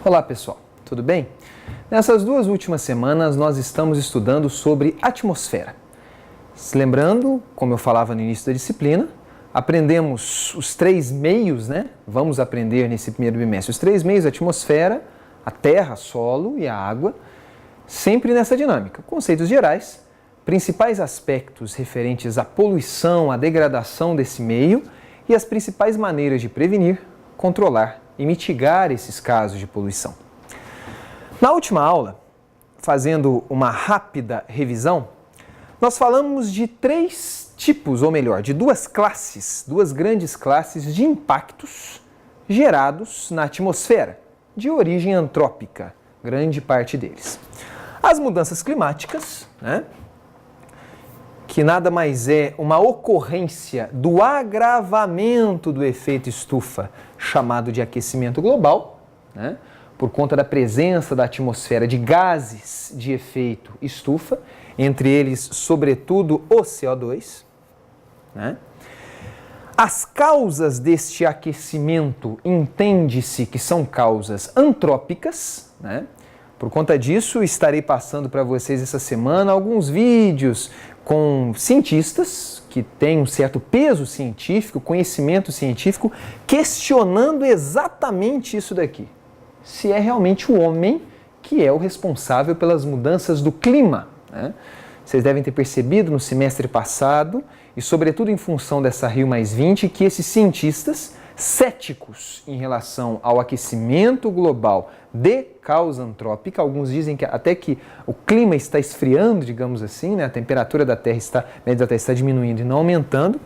Olá pessoal, tudo bem? Nessas duas últimas semanas nós estamos estudando sobre atmosfera. Se lembrando, como eu falava no início da disciplina, aprendemos os três meios, né? Vamos aprender nesse primeiro bimestre os três meios: a atmosfera, a terra, solo e a água, sempre nessa dinâmica. Conceitos gerais, principais aspectos referentes à poluição, à degradação desse meio e as principais maneiras de prevenir, controlar e mitigar esses casos de poluição. Na última aula, fazendo uma rápida revisão, nós falamos de três tipos, ou melhor, de duas grandes classes de impactos gerados na atmosfera, de origem antrópica, grande parte deles. As mudanças climáticas, né, que nada mais é uma ocorrência do agravamento do efeito estufa, chamado de aquecimento global, né, por conta da presença da atmosfera de gases de efeito estufa, entre eles, sobretudo, o CO2. Né? As causas deste aquecimento entende-se que são causas antrópicas, né? Por conta disso, estarei passando para vocês essa semana alguns vídeos com cientistas que têm um certo peso científico, conhecimento científico, questionando exatamente isso daqui. Se é realmente o homem que é o responsável pelas mudanças do clima, né? Vocês devem ter percebido no semestre passado, e sobretudo em função dessa Rio+20, que esses cientistas céticos em relação ao aquecimento global de causa antrópica, alguns dizem que até que o clima está esfriando, digamos assim, né? A temperatura da Terra está diminuindo e não aumentando.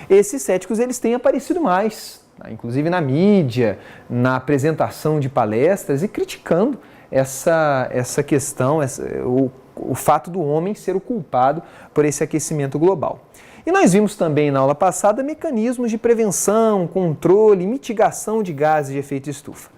Esses céticos eles têm aparecido mais, inclusive na mídia, na apresentação de palestras, e criticando essa questão, o fato do homem ser o culpado por esse aquecimento global. E nós vimos também na aula passada mecanismos de prevenção, controle e mitigação de gases de efeito estufa.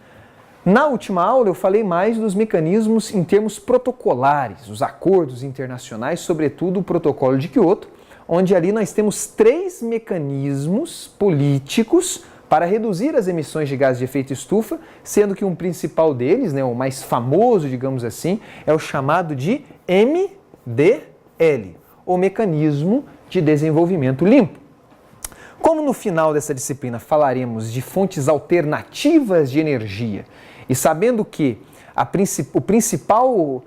Na última aula eu falei mais dos mecanismos em termos protocolares, os acordos internacionais, sobretudo o Protocolo de Kyoto, onde ali nós temos três mecanismos políticos para reduzir as emissões de gases de efeito estufa, sendo que um principal deles, né, o mais famoso, digamos assim, é o chamado de MDL, o Mecanismo de Desenvolvimento Limpo. Como no final dessa disciplina falaremos de fontes alternativas de energia, e sabendo que o principal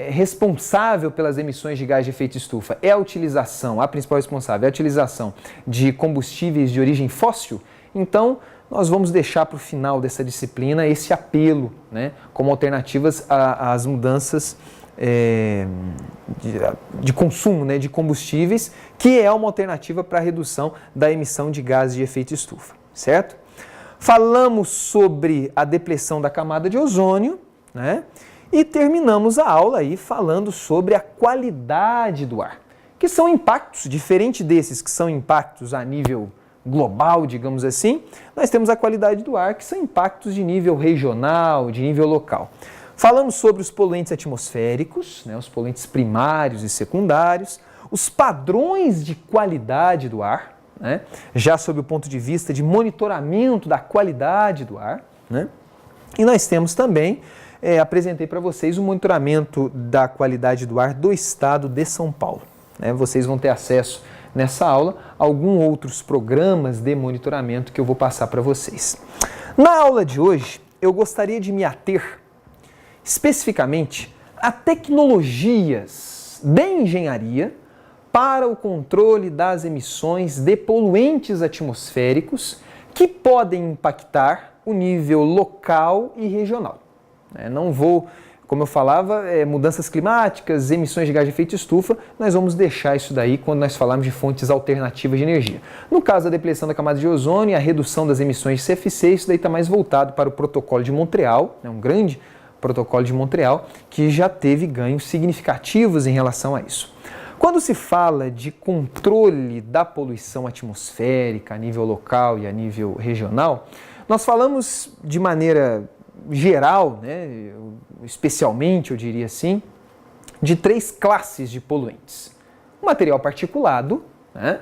responsável pelas emissões de gás de efeito estufa é a principal responsável é a utilização de combustíveis de origem fóssil, então nós vamos deixar para o final dessa disciplina esse apelo, né, como alternativas às mudanças de consumo, né, de combustíveis, que é uma alternativa para a redução da emissão de gases de efeito estufa, certo? Falamos sobre a depressão da camada de ozônio, né? E terminamos a aula aí falando sobre a qualidade do ar, que são impactos, diferente desses que são impactos a nível global, digamos assim, nós temos a qualidade do ar, que são impactos de nível regional, de nível local. Falamos sobre os poluentes atmosféricos, né, os poluentes primários e secundários, os padrões de qualidade do ar, né, já sob o ponto de vista de monitoramento da qualidade do ar, né, e nós temos também, apresentei para vocês o monitoramento da qualidade do ar do estado de São Paulo. Né, vocês vão ter acesso nessa aula a alguns outros programas de monitoramento que eu vou passar para vocês. Na aula de hoje, eu gostaria de me ater especificamente a tecnologias de engenharia para o controle das emissões de poluentes atmosféricos que podem impactar o nível local e regional. Não vou, como eu falava, mudanças climáticas, emissões de gás de efeito estufa, nós vamos deixar isso daí quando nós falarmos de fontes alternativas de energia. No caso da depressão da camada de ozônio e a redução das emissões de CFC, isso daí está mais voltado para o Protocolo de Montreal, um grande Protocolo de Montreal, que já teve ganhos significativos em relação a isso. Quando se fala de controle da poluição atmosférica a nível local e a nível regional, nós falamos de maneira geral, né, especialmente, eu diria assim, de três classes de poluentes. O material particulado, né,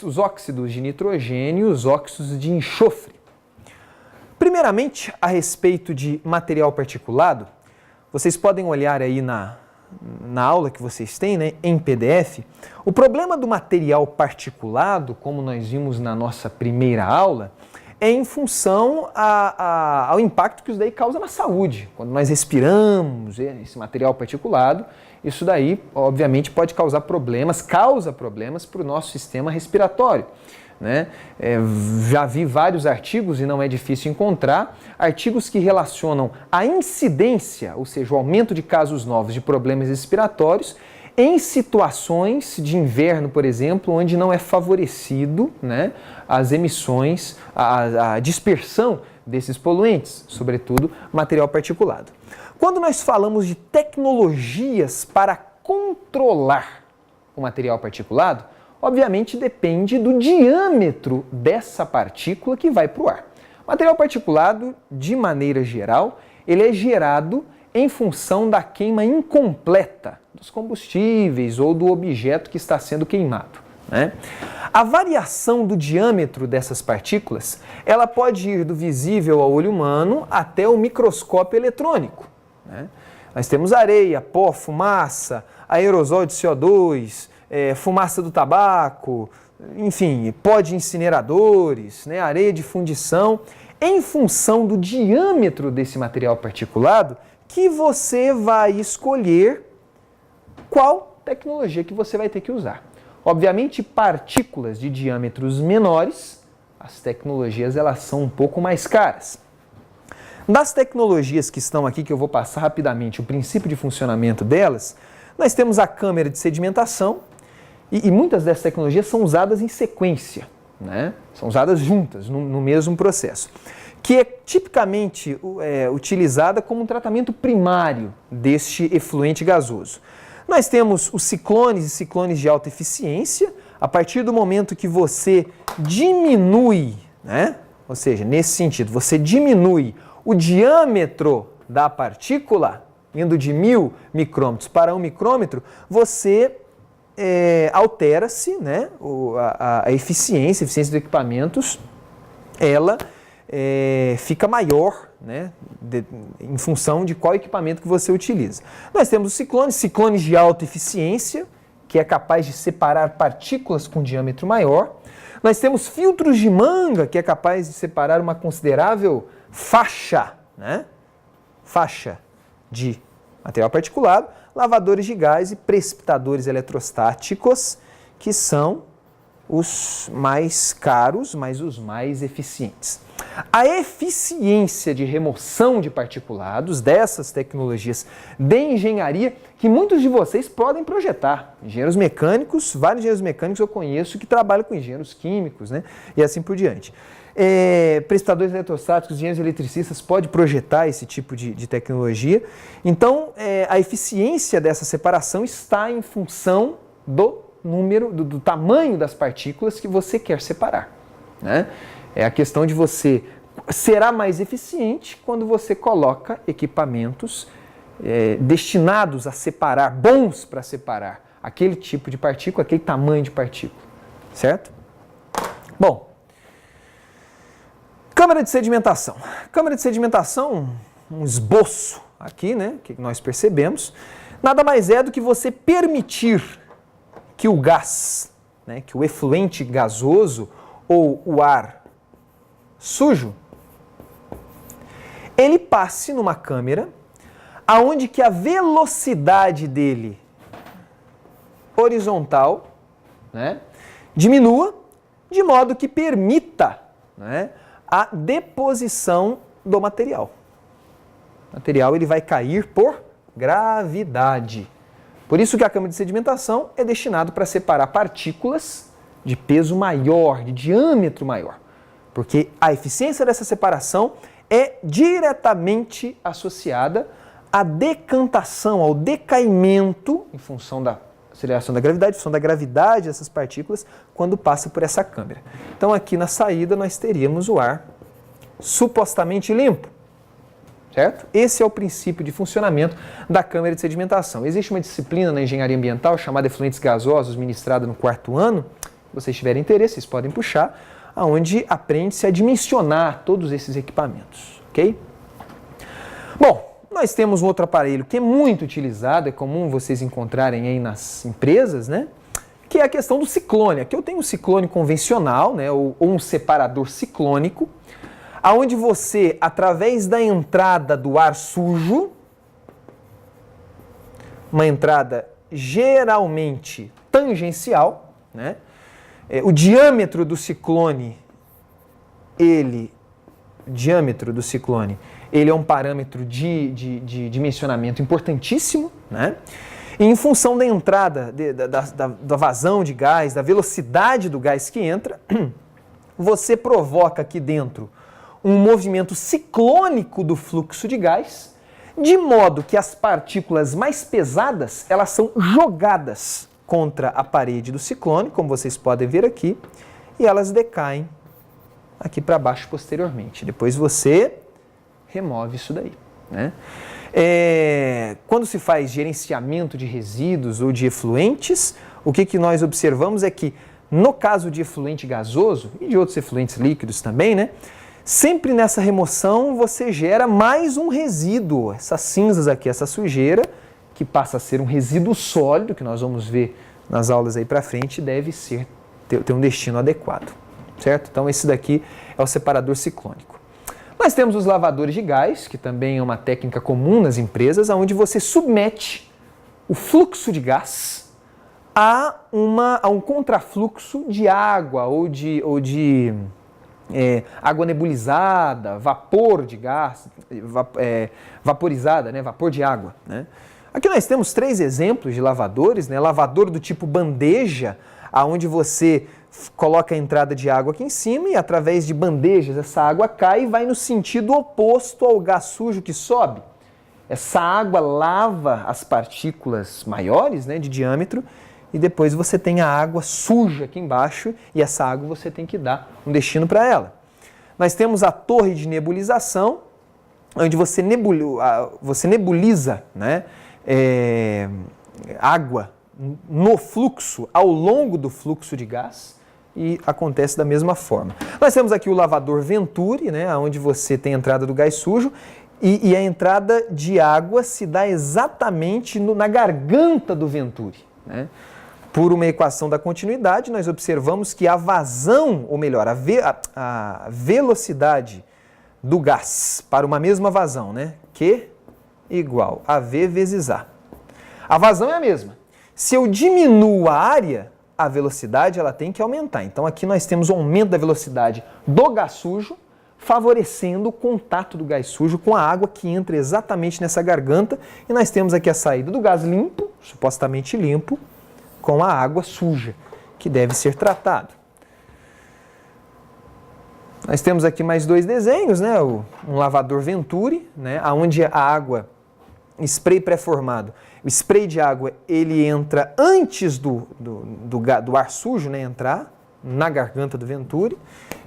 os óxidos de nitrogênio e os óxidos de enxofre. Primeiramente, a respeito de material particulado, vocês podem olhar aí na aula que vocês têm, né, em PDF. O problema do material particulado, como nós vimos na nossa primeira aula, é em função ao impacto que isso daí causa na saúde. Quando nós respiramos esse material particulado, isso daí, obviamente, pode causar problemas, causa problemas para o nosso sistema respiratório, né? Já vi vários artigos, e não é difícil encontrar, artigos que relacionam a incidência, ou seja, o aumento de casos novos de problemas respiratórios, em situações de inverno, por exemplo, onde não é favorecido, né, as emissões, a dispersão desses poluentes, sobretudo material particulado. Quando nós falamos de tecnologias para controlar o material particulado, obviamente depende do diâmetro dessa partícula que vai para o ar. O material particulado, de maneira geral, ele é gerado em função da queima incompleta dos combustíveis ou do objeto que está sendo queimado, né? A variação do diâmetro dessas partículas, ela pode ir do visível ao olho humano até o microscópio eletrônico, né? Nós temos areia, pó, fumaça, aerosol de CO2, fumaça do tabaco, enfim, pó de incineradores, né, areia de fundição. Em função do diâmetro desse material particulado, que você vai escolher qual tecnologia que você vai ter que usar. Obviamente, partículas de diâmetros menores, as tecnologias elas são um pouco mais caras. Das tecnologias que estão aqui, que eu vou passar rapidamente o princípio de funcionamento delas, nós temos a câmara de sedimentação, e muitas dessas tecnologias são usadas em sequência, né? São usadas juntas, no mesmo processo, que é tipicamente utilizada como um tratamento primário deste efluente gasoso. Nós temos os ciclones e ciclones de alta eficiência. A partir do momento que você diminui, né? Ou seja, nesse sentido, você diminui o diâmetro da partícula, indo de 1000 micrômetros para 1 micrômetro, você altera-se, né? A eficiência dos equipamentos, ela fica maior, né, em função de qual equipamento que você utiliza. Nós temos os ciclones de alta eficiência, que é capaz de separar partículas com diâmetro maior. Nós temos filtros de manga, que é capaz de separar uma considerável faixa, né, faixa de material particulado, lavadores de gás e precipitadores eletrostáticos, que são os mais caros, mas os mais eficientes. A eficiência de remoção de particulados dessas tecnologias de engenharia, que muitos de vocês podem projetar. Engenheiros mecânicos, vários engenheiros mecânicos eu conheço que trabalham com engenheiros químicos, né, e assim por diante. Precipitadores eletrostáticos, engenheiros eletricistas podem projetar esse tipo de tecnologia. Então, a eficiência dessa separação está em função do número, do tamanho das partículas que você quer separar, né? É a questão de você será mais eficiente quando você coloca equipamentos destinados a separar, bons para separar aquele tipo de partícula, aquele tamanho de partícula, certo? Bom, câmara de sedimentação. Câmara de sedimentação, um esboço aqui, né, que nós percebemos, nada mais é do que você permitir que o gás, né, que o efluente gasoso ou o ar sujo, ele passe numa câmara aonde que a velocidade dele horizontal, né, diminua, de modo que permita, né, a deposição do material. O material ele vai cair por gravidade. Por isso que a câmara de sedimentação é destinada para separar partículas de peso maior, de diâmetro maior. Porque a eficiência dessa separação é diretamente associada à decantação, ao decaimento, em função da aceleração da gravidade, em função da gravidade dessas partículas, quando passa por essa câmara. Então aqui na saída nós teríamos o ar supostamente limpo, certo? Esse é o princípio de funcionamento da câmara de sedimentação. Existe uma disciplina na engenharia ambiental chamada efluentes gasosos, ministrada no 4º ano, Se vocês tiverem interesse, vocês podem puxar, onde aprende-se a dimensionar todos esses equipamentos, ok? Bom, nós temos um outro aparelho que é muito utilizado, é comum vocês encontrarem aí nas empresas, né? Que é a questão do ciclone. Aqui eu tenho um ciclone convencional, né? Ou um separador ciclônico, aonde você, através da entrada do ar sujo, uma entrada geralmente tangencial, né? O diâmetro do ciclone, ele é um parâmetro de dimensionamento importantíssimo, né? E em função da entrada, da vazão de gás, da velocidade do gás que entra, você provoca aqui dentro um movimento ciclônico do fluxo de gás, de modo que as partículas mais pesadas, elas são jogadas contra a parede do ciclone, como vocês podem ver aqui, e elas decaem aqui para baixo posteriormente. Depois você remove isso daí, né? Quando se faz gerenciamento de resíduos ou de efluentes, o que nós observamos é que, no caso de efluente gasoso e de outros efluentes líquidos também, né? Sempre nessa remoção você gera mais um resíduo, essas cinzas aqui, essa sujeira, que passa a ser um resíduo sólido, que nós vamos ver nas aulas aí para frente, deve ter um destino adequado, certo? Então esse daqui é o separador ciclônico. Nós temos os lavadores de gás, que também é uma técnica comum nas empresas, onde você submete o fluxo de gás a um contrafluxo de água ou de água nebulizada, vapor de gás, vaporizada, né? Vapor de água, né? Aqui nós temos 3 exemplos de lavadores, né? Lavador do tipo bandeja, onde você coloca a entrada de água aqui em cima e através de bandejas essa água cai e vai no sentido oposto ao gás sujo que sobe. Essa água lava as partículas maiores, né, de diâmetro, e depois você tem a água suja aqui embaixo e essa água você tem que dar um destino para ela. Nós temos a torre de nebulização, onde você nebuliza, né, água no fluxo, ao longo do fluxo de gás, e acontece da mesma forma. Nós temos aqui o lavador Venturi, né, onde você tem a entrada do gás sujo e a entrada de água se dá exatamente na garganta do Venturi, né? Por uma equação da continuidade, nós observamos que a vazão, ou melhor, a velocidade do gás para uma mesma vazão, né, Q igual a V vezes A. A vazão é a mesma. Se eu diminuo a área, a velocidade ela tem que aumentar. Então aqui nós temos um aumento da velocidade do gás sujo, favorecendo o contato do gás sujo com a água que entra exatamente nessa garganta. E nós temos aqui a saída do gás limpo, supostamente limpo, com a água suja, que deve ser tratado. Nós temos aqui mais 2 desenhos, né? Um lavador Venturi, né? Onde a água, spray pré-formado, o spray de água ele entra antes do ar sujo, né, entrar na garganta do Venturi.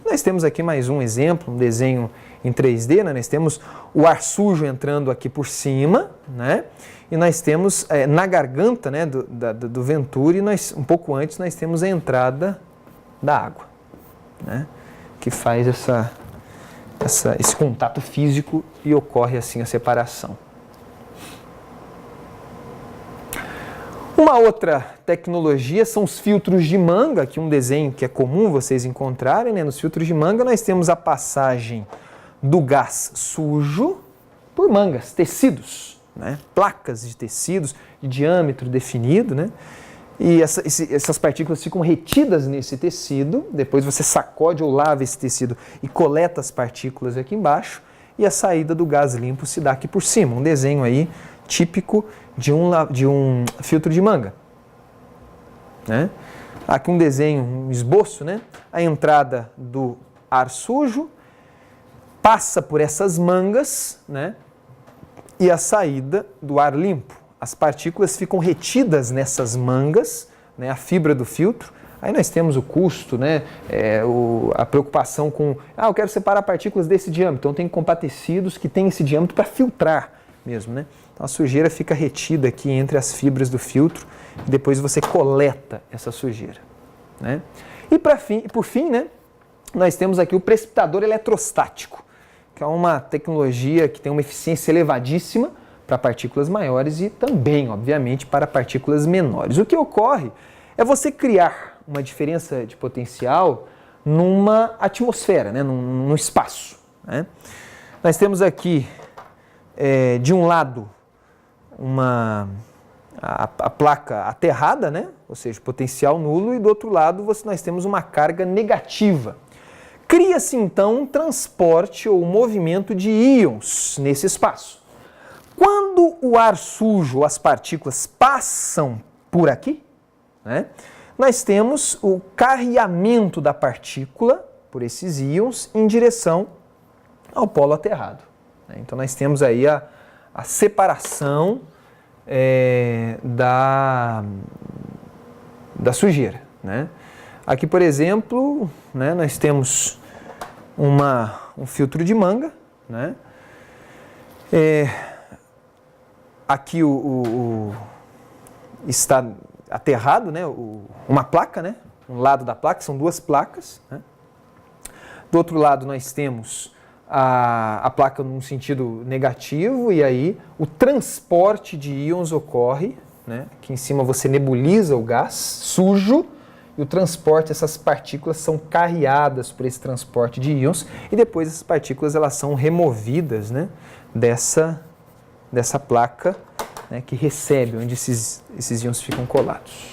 Nós temos aqui mais um exemplo, um desenho em 3D, né? Nós temos o ar sujo entrando aqui por cima, né? E nós temos na garganta, né, do Venturi, um pouco antes nós temos a entrada da água, né? Que faz esse contato físico e ocorre assim a separação. Uma outra tecnologia são os filtros de manga, aqui um desenho que é comum vocês encontrarem, né? Nos filtros de manga nós temos a passagem do gás sujo por mangas, tecidos, né? Placas de tecidos de diâmetro definido, né? E essas partículas ficam retidas nesse tecido, depois você sacode ou lava esse tecido e coleta as partículas aqui embaixo, e a saída do gás limpo se dá aqui por cima, um desenho aí típico de um filtro de manga, né? Aqui um desenho, um esboço, né? A entrada do ar sujo passa por essas mangas, né? E a saída do ar limpo. As partículas ficam retidas nessas mangas, né? A fibra do filtro. Aí nós temos o custo, né? A preocupação com, eu quero separar partículas desse diâmetro, então tem que comprar tecidos que têm esse diâmetro para filtrar mesmo, né? Então a sujeira fica retida aqui entre as fibras do filtro e depois você coleta essa sujeira, né? E por fim, né, nós temos aqui o precipitador eletrostático, que é uma tecnologia que tem uma eficiência elevadíssima para partículas maiores e também, obviamente, para partículas menores. O que ocorre é você criar uma diferença de potencial numa atmosfera, né, num espaço, né? Nós temos aqui, de um lado, a placa aterrada, né, ou seja, potencial nulo, e do outro lado nós temos uma carga negativa. Cria-se então um transporte ou movimento de íons nesse espaço. Quando o ar sujo, as partículas passam por aqui, né, nós temos o carreamento da partícula por esses íons em direção ao polo aterrado. Então nós temos aí a separação da sujeira, né? Aqui, por exemplo, né, nós temos um filtro de manga, né? Aqui está aterrado, né, uma placa, né? Um lado da placa, são duas placas, né? Do outro lado nós temos a placa num sentido negativo, e aí o transporte de íons ocorre, né? Aqui em cima você nebuliza o gás sujo, e o transporte, essas partículas são carreadas por esse transporte de íons, e depois essas partículas elas são removidas, né, dessa placa, né, que recebe, onde esses íons ficam colados.